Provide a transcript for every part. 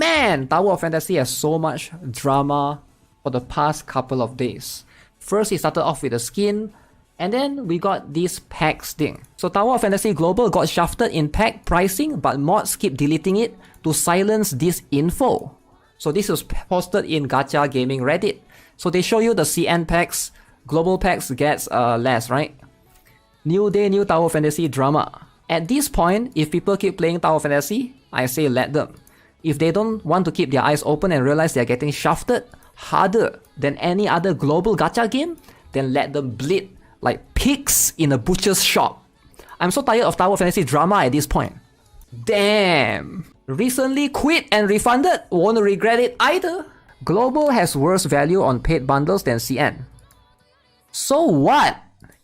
Man, Tower of Fantasy has so much drama for the past couple of days. First, it started off with a skin, and then we got this packs thing. So Tower of Fantasy Global got shafted in pack pricing, but mods keep deleting it to silence this info. So this was posted in Gacha Gaming Reddit. So they show you the CN packs, global packs gets less, right? New day, new Tower of Fantasy drama. At this point, if people keep playing Tower of Fantasy, I say let them. If they don't want to keep their eyes open and realize they're getting shafted harder than any other global gacha game, then let them bleed like pigs in a butcher's shop. I'm so tired of Tower of Fantasy drama at this point. Damn! Recently quit and refunded, won't regret it either. Global has worse value on paid bundles than CN. So what?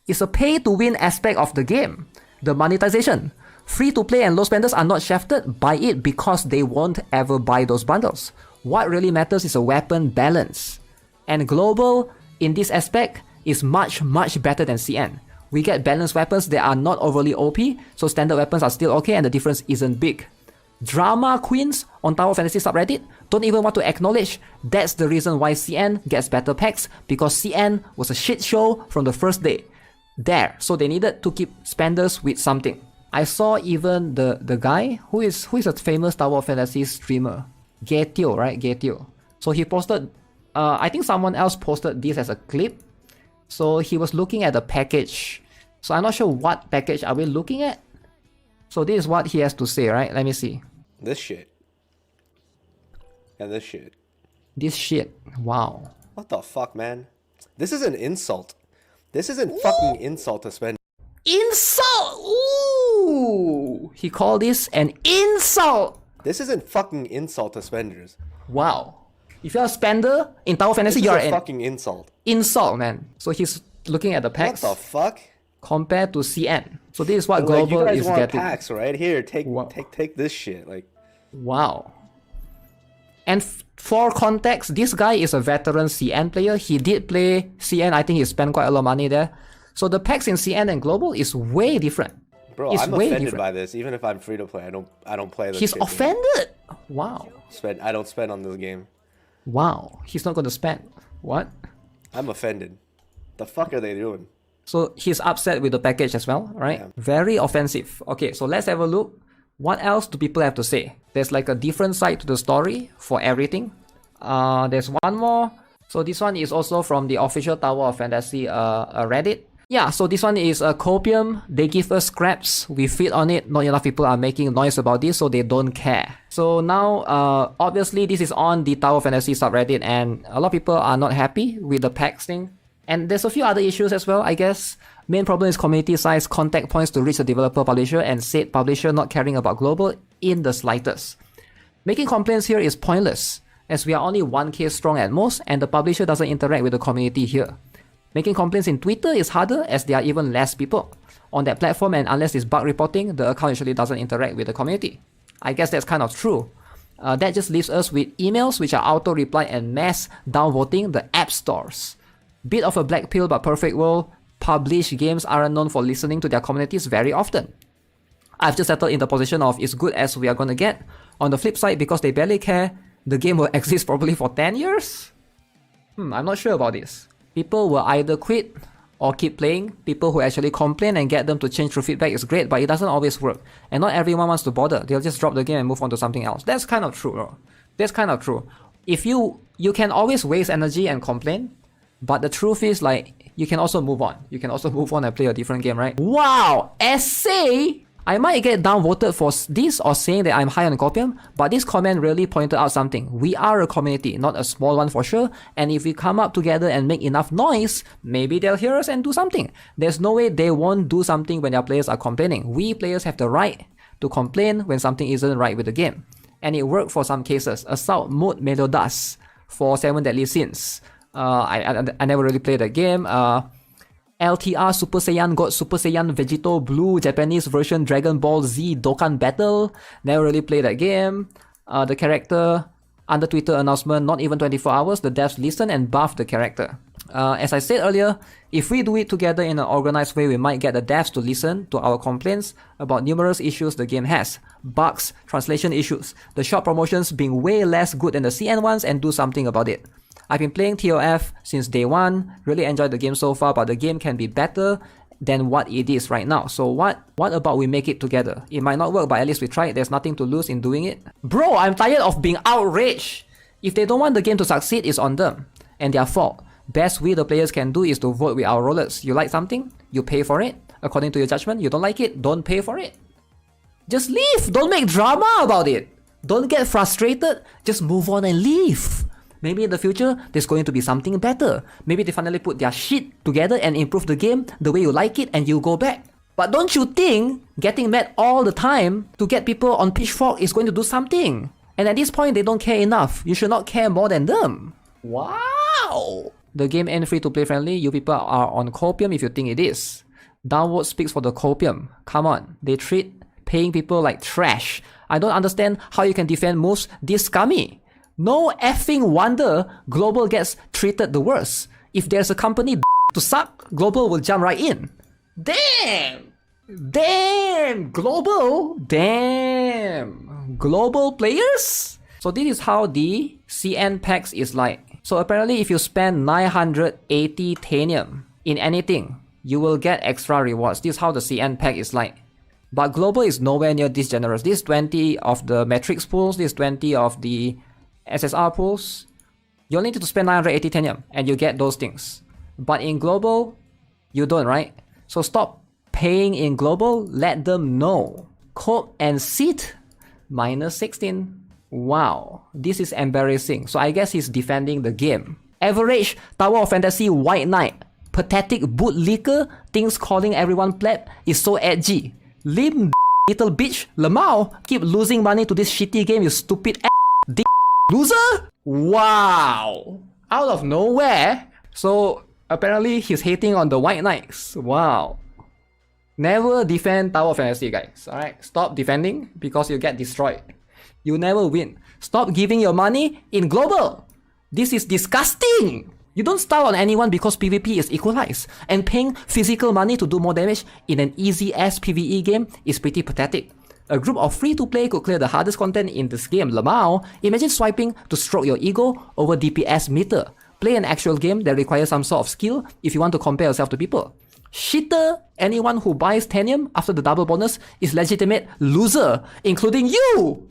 It's a pay-to-win aspect of the game. The monetization. Free-to-play and low spenders are not shafted by it because they won't ever buy those bundles. What really matters is a weapon balance. And Global, in this aspect, is much better than CN. We get balanced weapons that are not overly OP, so standard weapons are still okay and the difference isn't big. Drama queens on Tower of Fantasy subreddit don't even want to acknowledge that's the reason why CN gets better packs, because CN was a shit show from the first day. There, so they needed to keep spenders with something. I saw even the guy who is a famous Tower of Fantasy streamer, Gaetio, right? Gaetio. So he posted, I think someone else posted this as a clip. So he was looking at the package. So I'm not sure what package are we looking at. So this is what he has to say, right? Let me see. This shit. And this shit. This shit. Wow. What the fuck, man? This is an insult. This is a fucking insult to spend. Insult! Ooh! He called this an insult! This isn't fucking insult to spenders. Wow. If you're a spender in Tower of Fantasy, you're a fucking insult. Insult, man. So he's looking at the packs. What the fuck? Compared to CN. So this is what Global is getting. You guys want packs, right? Here, take this shit. Like, wow. And for context, this guy is a veteran CN player. He did play CN. I think he spent quite a lot of money there. So the packs in CN and Global is way different. Bro, I'm offended by this. Even if I'm free to play, I don't play this. He's offended. Wow. I don't spend on this game. Wow. He's not going to spend. What? I'm offended. The fuck are they doing? So he's upset with the package as well, right? Yeah. Very offensive. Okay, so let's have a look. What else do people have to say? There's like a different side to the story for everything. There's one more. So this one is also from the official Tower of Fantasy Reddit. Yeah, so this one is Copium. They give us scraps. We feed on it. Not enough people are making noise about this, so they don't care. So now, obviously, this is on the Tower of Fantasy subreddit, and a lot of people are not happy with the packs thing. And there's a few other issues as well, I guess. Main problem is community size, contact points to reach the developer publisher, and said publisher not caring about Global in the slightest. Making complaints here is pointless, as we are only 1k strong at most, and the publisher doesn't interact with the community here. Making complaints in Twitter is harder, as there are even less people on that platform, and unless it's bug reporting, the account usually doesn't interact with the community. I guess that's kind of true. That just leaves us with emails which are auto-reply and mass downvoting the app stores. Bit of a black pill but perfect world, published games aren't known for listening to their communities very often. I've just settled in the position of as good as we are gonna get. On the flip side, because they barely care, the game will exist probably for 10 years? I'm not sure about this. People will either quit or keep playing. People who actually complain and get them to change through feedback is great, but it doesn't always work. And not everyone wants to bother. They'll just drop the game and move on to something else. That's kind of true, bro. That's kind of true. If you can always waste energy and complain, but the truth is, like, you can also move on. You can also move on and play a different game, right? Wow! Essay! I might get downvoted for this or saying that I'm high on Copium, but this comment really pointed out something. We are a community, not a small one for sure, and if we come up together and make enough noise, maybe they'll hear us and do something. There's no way they won't do something when their players are complaining. We players have the right to complain when something isn't right with the game. And it worked for some cases. Assault Mode Melodas for 7 Deadly Sins. I never really played the game. LTR Super Saiyan God Super Saiyan Vegito Blue Japanese version Dragon Ball Z Dokkan Battle. Never really played that game. The character under Twitter announcement, not even 24 hours, the devs listen and buff the character. As I said earlier, if we do it together in an organized way, we might get the devs to listen to our complaints about numerous issues the game has. Bugs, translation issues, the shop promotions being way less good than the CN ones, and do something about it. I've been playing TOF since day one, really enjoyed the game so far, but the game can be better than what it is right now. So what about we make it together? It might not work, but at least we tried. There's nothing to lose in doing it. Bro, I'm tired of being outraged. If they don't want the game to succeed, it's on them and their fault. Best we the players can do is to vote with our rollers. You like something? You pay for it. According to your judgment. You don't like it? Don't pay for it. Just leave. Don't make drama about it. Don't get frustrated. Just move on and leave. Maybe in the future, there's going to be something better. Maybe they finally put their shit together and improve the game the way you like it and you go back. But don't you think getting mad all the time to get people on Pitchfork is going to do something? And at this point, they don't care enough. You should not care more than them. Wow! The game ain't free to play friendly. You people are on copium if you think it is. Downvote speaks for the copium. Come on. They treat paying people like trash. I don't understand how you can defend moves this scummy. No effing wonder Global gets treated the worst. If there's a company to suck, Global will jump right in. Damn! Damn! Global? Damn! Global players? So this is how the CN packs is like. So apparently if you spend 980 Tanium in anything, you will get extra rewards. This is how the CN pack is like. But Global is nowhere near this generous. This is 20 of the Matrix pools, this is 20 of the SSR pools. You only need to spend 980 Tanium and you get those things. But in Global, you don't, right? So stop paying in Global, let them know. Cope and Seat, minus 16. Wow, this is embarrassing. So I guess he's defending the game. Average Tower of Fantasy White Knight. Pathetic bootlicker thinks calling everyone pleb is so edgy. Lim little bitch Lamau keep losing money to this shitty game, you stupid dick loser. Wow, out of nowhere. So apparently he's hating on the White Knights. Wow. Never defend Tower of Fantasy, guys. Alright, stop defending because you get destroyed. You never win. Stop giving your money in Global. This is disgusting. You don't style on anyone because PvP is equalized. And paying physical money to do more damage in an easy-ass PvE game is pretty pathetic. A group of free-to-play could clear the hardest content in this game. Lamau, imagine swiping to stroke your ego over DPS meter. Play an actual game that requires some sort of skill if you want to compare yourself to people. Shitter, anyone who buys Tanium after the double bonus is legitimate loser, including you!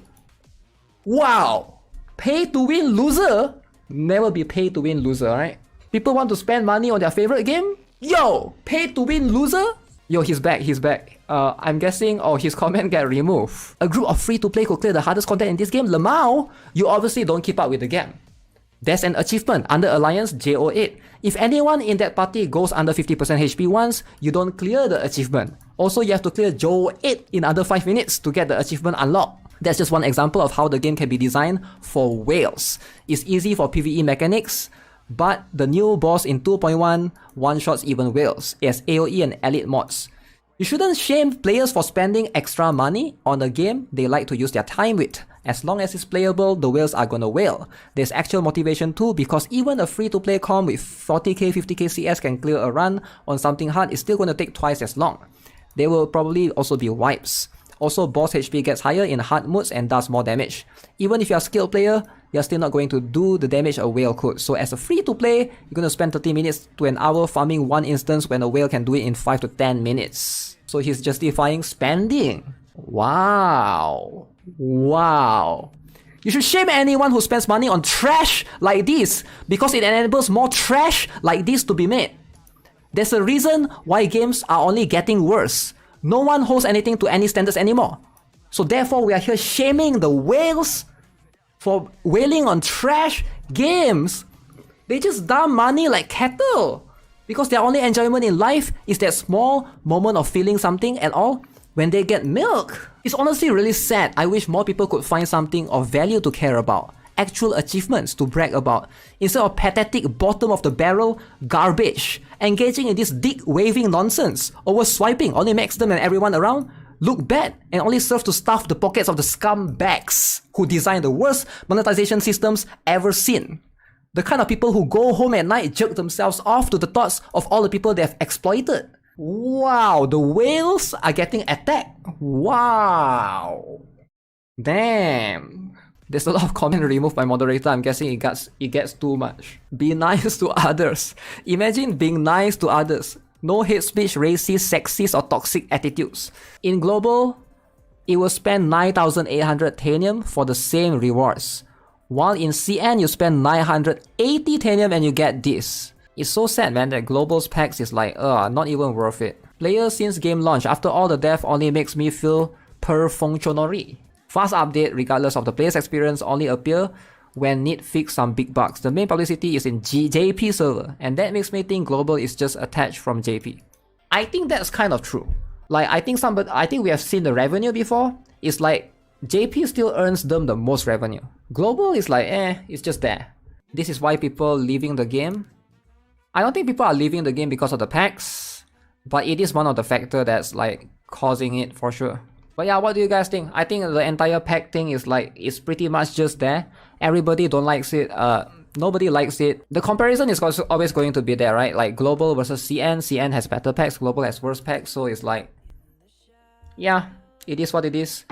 Wow! Pay to win loser? Never be pay to win loser, right? People want to spend money on their favorite game? Yo! Pay to win loser? Yo, he's back. I'm guessing, his comment get removed. A group of free-to-play could clear the hardest content in this game. Lamau, you obviously don't keep up with the game. There's an achievement under Alliance JO8. If anyone in that party goes under 50% HP once, you don't clear the achievement. Also, you have to clear JO8 in under 5 minutes to get the achievement unlocked. That's just one example of how the game can be designed for whales. It's easy for PvE mechanics, but the new boss in 2.1 one-shots even whales as AoE and elite mods. You shouldn't shame players for spending extra money on a game they like to use their time with. As long as it's playable, the whales are gonna whale. There's actual motivation too, because even a free-to-play comp with 40k, 50k CS can clear a run on something hard is still gonna take twice as long. There will probably also be wipes. Also, boss HP gets higher in hard modes and does more damage. Even if you're a skilled player, you're still not going to do the damage a whale could. So as a free-to-play, you're going to spend 30 minutes to an hour farming one instance when a whale can do it in 5 to 10 minutes. So he's justifying spending. Wow. Wow. You should shame anyone who spends money on trash like this, because it enables more trash like this to be made. There's a reason why games are only getting worse. No one holds anything to any standards anymore. So therefore, we are here shaming the whales for whaling on trash games. They just dump money like cattle because their only enjoyment in life is that small moment of feeling something and all when they get milk. It's honestly really sad. I wish more people could find something of value to care about. Actual achievements to brag about, instead of pathetic bottom of the barrel garbage. Engaging in this dick-waving nonsense over swiping only makes them and everyone around look bad and only serve to stuff the pockets of the scumbags who design the worst monetization systems ever seen. The kind of people who go home at night jerk themselves off to the thoughts of all the people they've exploited. Wow, the whales are getting attacked. Wow. Damn. There's a lot of comment removed by moderator. I'm guessing it gets too much. Be nice to others. Imagine being nice to others. No hate speech, racist, sexist, or toxic attitudes. In global, it will spend 9,800 Tanium for the same rewards. While in CN, you spend 980 Tanium and you get this. It's so sad, man, that Global's packs is like, not even worth it. Players since game launch, after all the death only makes me feel perfunctionary. Fast update, regardless of the player's experience, only appear when need fix some big bugs. The main publicity is in JP server, and that makes me think Global is just attached from JP. I think that's kind of true. Like, I think we have seen the revenue before. It's like, JP still earns them the most revenue. Global is like, it's just there. This is why people leaving the game. I don't think people are leaving the game because of the packs, but it is one of the factors that's like causing it for sure. But yeah, what do you guys think? I think the entire pack thing is like, it's pretty much just there. Everybody don't likes it. Nobody likes it. The comparison is also always going to be there, right? Like Global versus CN. CN has better packs, Global has worse packs. So it's like, yeah, it is what it is.